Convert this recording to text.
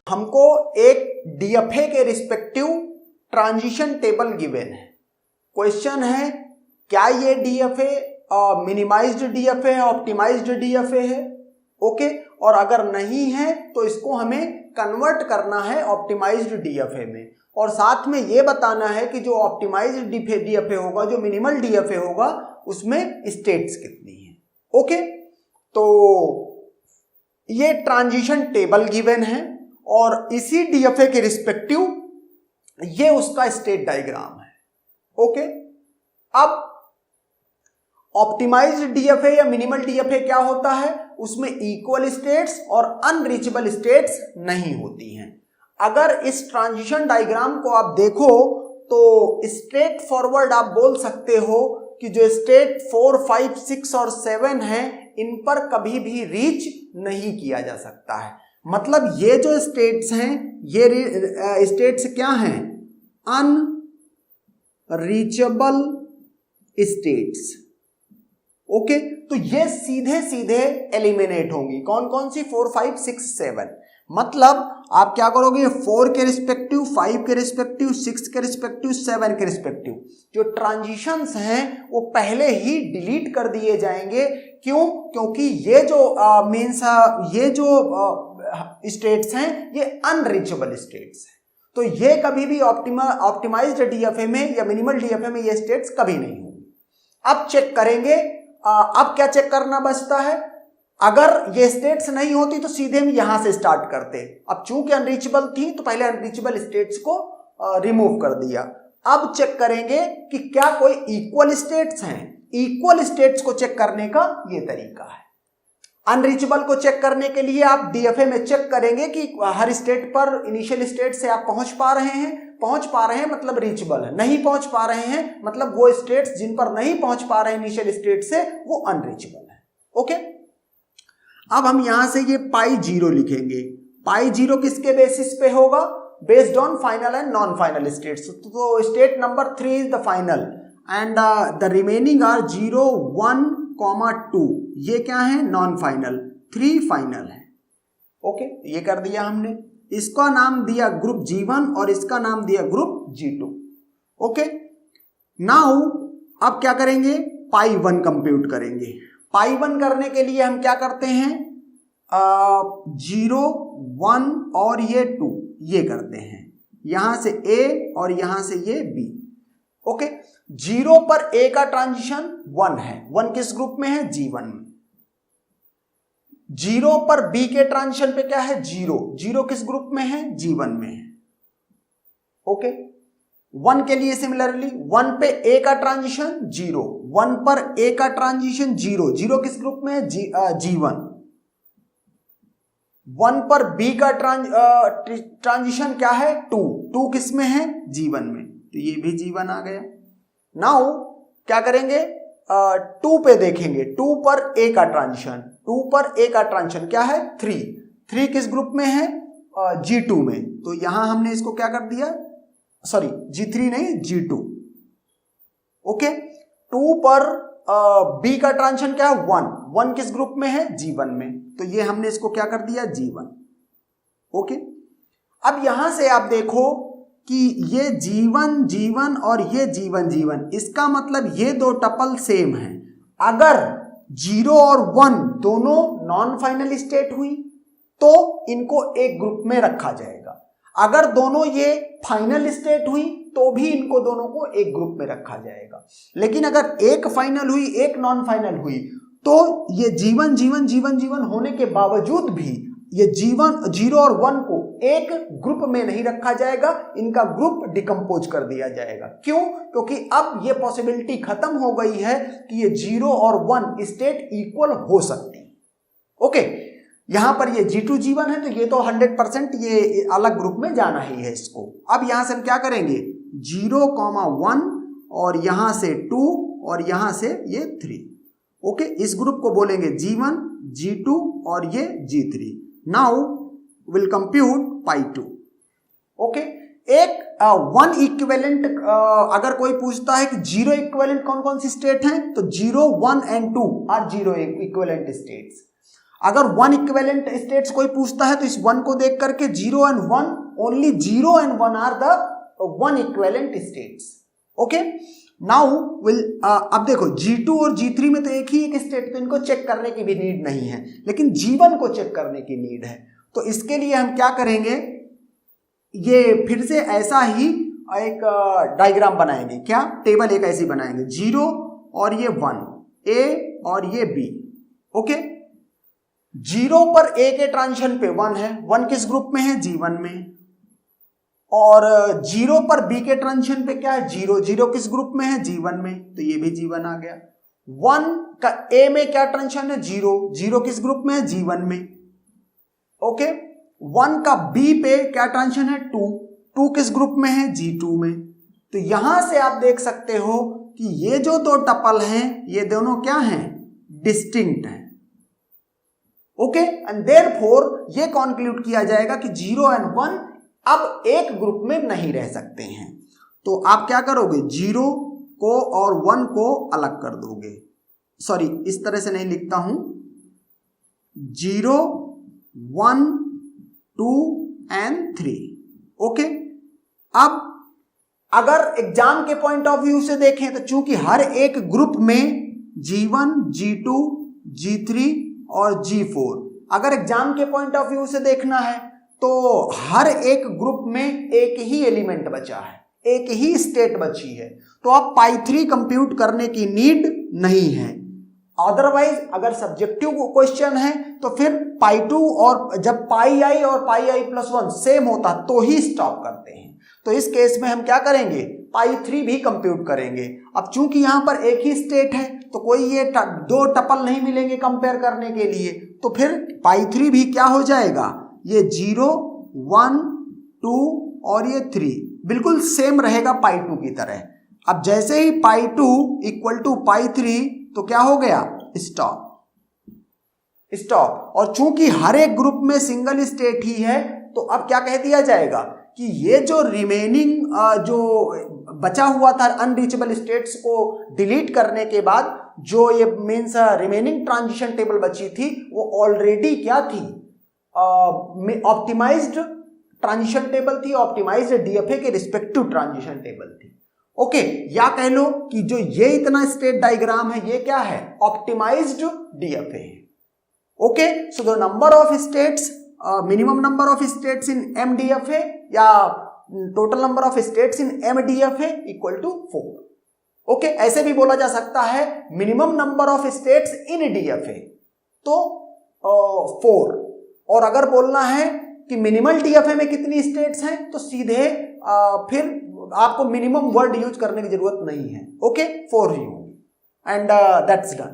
हमको एक डीएफए के रिस्पेक्टिव ट्रांजिशन टेबल गिवन है। क्वेश्चन है क्या ये डीएफए मिनिमाइज्ड डीएफए है, ऑप्टिमाइज्ड डीएफए है, ओके। और अगर नहीं है तो इसको हमें कन्वर्ट करना है ऑप्टिमाइज्ड डीएफए में, और साथ में ये बताना है कि जो ऑप्टिमाइज्ड डीएफए होगा, जो मिनिमल डीएफए होगा, उसमें स्टेट्स कितनी है, ओके। तो ये ट्रांजिशन टेबल गिवन है और इसी डीएफए के रिस्पेक्टिव ये उसका स्टेट डायग्राम है, ओके। अब ऑप्टिमाइज्ड डीएफए या मिनिमल डीएफए क्या होता है, उसमें इक्वल स्टेट्स और अनरीचेबल स्टेट्स नहीं होती हैं। अगर इस ट्रांजिशन डायग्राम को आप देखो तो स्ट्रेट फॉरवर्ड आप बोल सकते हो कि जो स्टेट 4, 5, 6 और 7 है, इन पर कभी भी रीच नहीं किया जा सकता है। मतलब ये जो स्टेट्स हैं, ये स्टेट्स क्या हैं, अनरीचेबल स्टेट्स, ओके। तो ये सीधे सीधे एलिमिनेट होंगी। कौन कौन सी, 4, 5, 6, 7। मतलब आप क्या करोगे, 4 के रिस्पेक्टिव, 5 के रिस्पेक्टिव, 6 के रिस्पेक्टिव, 7 के रिस्पेक्टिव जो ट्रांजिशंस हैं वो पहले ही डिलीट कर दिए जाएंगे। क्यों? क्योंकि ये जो ये जो स्टेट्स हैं ये अनरीचेबल स्टेट्स हैं। तो ये कभी भी ऑप्टिमाइज्ड डीएफए में या मिनिमल डीएफए में ये स्टेट्स कभी नहीं होंगी। अब चेक करेंगे, अब क्या चेक करना बचता है, अगर ये स्टेट्स नहीं होती तो सीधे हम यहां से स्टार्ट करते। अब चूंकि अनरीचेबल थी तो पहले अनरीचेबल स्टेट्स को रिमूव कर दिया। अब चेक करेंगे कि क्या कोई इक्वल स्टेट्स हैं। इक्वल स्टेट्स को चेक करने का ये तरीका है। अनरीचेबल को चेक करने के लिए आप डीएफए में चेक करेंगे कि हर स्टेट पर इनिशियल स्टेट से आप पहुंच पा रहे हैं मतलब रीचेबल है, नहीं पहुंच पा रहे हैं मतलब वो स्टेट्स जिन पर नहीं पहुंच पा रहे हैं इनिशियल स्टेट से वो अनरीचेबल है, ओके। अब हम यहां से ये पाई 0 लिखेंगे। पाई 0 किसके बेसिस पे होगा, based on final and non final states. तो state number 3 is the final and the remaining are 0, 1, 2। ये क्या है, नॉन फाइनल, 3 फाइनल है, ओके। ये कर दिया हमने। इसका नाम दिया ग्रुप G1 और इसका नाम दिया ग्रुप G2, ओके। नाउ अब क्या करेंगे, पाई 1 कंप्यूट करेंगे। पाई 1 करने के लिए हम क्या करते हैं, 0, 1 और ये 2 ये करते हैं, यहां से A और यहां से ये B, ओके। 0 पर A का ट्रांजिशन 1 है, 1 किस ग्रुप में है, G1 में। 0 पर B के ट्रांजिशन पे क्या है, 0, 0 किस ग्रुप में है, G1 में है, ओके। 1 के लिए सिमिलरली 1 पे A का ट्रांजिशन 0, 1 पर A का ट्रांजिशन 0, 0 किस ग्रुप में है, G1। 1 पर B का ट्रांजिशन क्या है, 2, 2 किस में है, G1 में, तो ये भी G1 आ गया। नाउ क्या करेंगे, 2 पे देखेंगे, 2 पर A का ट्रांजिशन, 2 पर A का ट्रांजिशन क्या है, 3, 3 किस ग्रुप में है, G2 में, तो यहां हमने इसको क्या कर दिया, सॉरी G3 नहीं G2, ओके। 2 पर B का ट्रांजिशन क्या है, 1, 1 किस ग्रुप में है, G1 में, तो ये हमने इसको क्या कर दिया, G1, ओके। अब यहां से आप देखो कि ये G1 और ये G1, इसका मतलब ये दो टपल सेम हैं। अगर 0 और 1 दोनों नॉन फाइनल स्टेट हुई तो इनको एक ग्रुप में रखा जाएगा। अगर दोनों ये फाइनल स्टेट हुई तो भी इनको दोनों को एक ग्रुप में रखा जाएगा। लेकिन अगर एक फाइनल हुई, एक नॉन फाइनल हुई, तो ये G1 होने के बावजूद भी ये G1, 0 और 1 को एक ग्रुप में नहीं रखा जाएगा, इनका ग्रुप डिकम्पोज कर दिया जाएगा। क्यों? क्योंकि अब ये पॉसिबिलिटी खत्म हो गई है कि ये 0 और 1 स्टेट इक्वल हो सकती है, ओके। यहां पर ये G2 G1 है तो ये तो 100% ये अलग ग्रुप में जाना ही है इसको। अब यहां से हम क्या करेंगे, 0, 1 और यहां से 2 और यहां से ये 3, ओके। इस ग्रुप को बोलेंगे G1, G2 और ये G3। Now will compute pi 2, okay. एक 1 इक्विवेलेंट अगर कोई पूछता है कि 0 इक्विवेलेंट कौन कौन सी स्टेट हैं, तो 0, 1 एंड 2 आर 0 इक्विवेलेंट स्टेट्स। अगर 1 इक्विवेलेंट स्टेट्स कोई पूछता है तो इस 1 को देख करके 0 and 1, only 0 and 1 are the 1 equivalent states. Okay, now will अब देखो G2 और G3 में तो एक ही एक स्टेट, तो इनको चेक करने की भी नीड नहीं है, लेकिन G1 को चेक करने की नीड है। तो इसके लिए हम क्या करेंगे, ये फिर से ऐसा ही एक डायग्राम बनाएंगे। क्या, टेबल एक ऐसी बनाएंगे, 0 और ये 1, A और ये B। ओके, 0 पर A के ट्रांजिशन पे 1 है, 1 किस ग्रुप में है, G1 में। और 0 पर B के ट्रांजिशन पे क्या है, 0, 0 किस ग्रुप में है, G1 में, तो ये भी G1 आ गया। 1 का A में क्या ट्रांजिशन है, 0, 0 किस ग्रुप में है, G1 में। ओके, 1 का B पे क्या ट्रांजिशन है, 2, 2 किस ग्रुप में है, G2 में। तो यहां से आप देख सकते हो कि ये जो दो टपल हैं ये दोनों क्या हैं, डिस्टिंक्ट हैं। ओके, एंड देयरफॉर ये कंक्लूड किया जाएगा कि 0 एंड 1 अब एक ग्रुप में नहीं रह सकते हैं। तो आप क्या करोगे, 0 को और 1 को अलग कर दोगे। सॉरी, इस तरह से नहीं लिखता हूं, 0, 1, 2 एंड 3। ओके, अब अगर एग्जाम के पॉइंट ऑफ व्यू से देखें तो चूंकि हर एक ग्रुप में G1, G2, G3 और G4, अगर एग्जाम के पॉइंट ऑफ व्यू से देखना है तो हर एक ग्रुप में एक ही एलिमेंट बचा है, एक ही स्टेट बची है, तो अब पाई 3 कंप्यूट करने की नीड नहीं है। अदरवाइज अगर सब्जेक्टिव क्वेश्चन है तो फिर पाई 2 और जब पाई आई और पाई आई प्लस 1 सेम होता तो ही स्टॉप करते हैं। तो इस केस में हम क्या करेंगे, पाई 3 भी कंप्यूट करेंगे। अब चूंकि यहां पर एक ही स्टेट है तो कोई ये दो टपल नहीं मिलेंगे कंपेयर करने के लिए, तो फिर पाई 3 भी क्या हो जाएगा, ये 0, 1, 2 और ये 3 बिल्कुल सेम रहेगा पाई 2 की तरह। अब जैसे ही पाई 2 इक्वल टू पाई 3 तो क्या हो गया, स्टॉप, स्टॉप। और चूंकि हर एक ग्रुप में सिंगल स्टेट ही है तो अब क्या कह दिया जाएगा कि ये जो रिमेनिंग जो बचा हुआ था अनरीचेबल स्टेट्स को डिलीट करने के बाद जो ये मीन्स रिमेनिंग ट्रांजिशन टेबल बची थी वो ऑलरेडी क्या थी, ऑप्टिमाइज्ड ट्रांजिशन टेबल थी, ऑप्टिमाइज्ड डीएफए के रिस्पेक्टिव ट्रांजिशन टेबल थी। ओके, या कह लो कि जो ये इतना स्टेट डायग्राम है ये क्या है, ऑप्टिमाइज्ड डीएफए है। Okay, so the number of states, minimum number of states in MDFA या total number of states in MDFA equal to 4। Okay, ऐसे भी बोला जा सकता है minimum number of states in DFA तो 4। और अगर बोलना है कि मिनिमल डीएफए में कितनी स्टेट्स हैं तो सीधे फिर आपको मिनिमम वर्ड यूज करने की जरूरत नहीं है। ओके, 4 ही होंगी एंड दैट्स डन।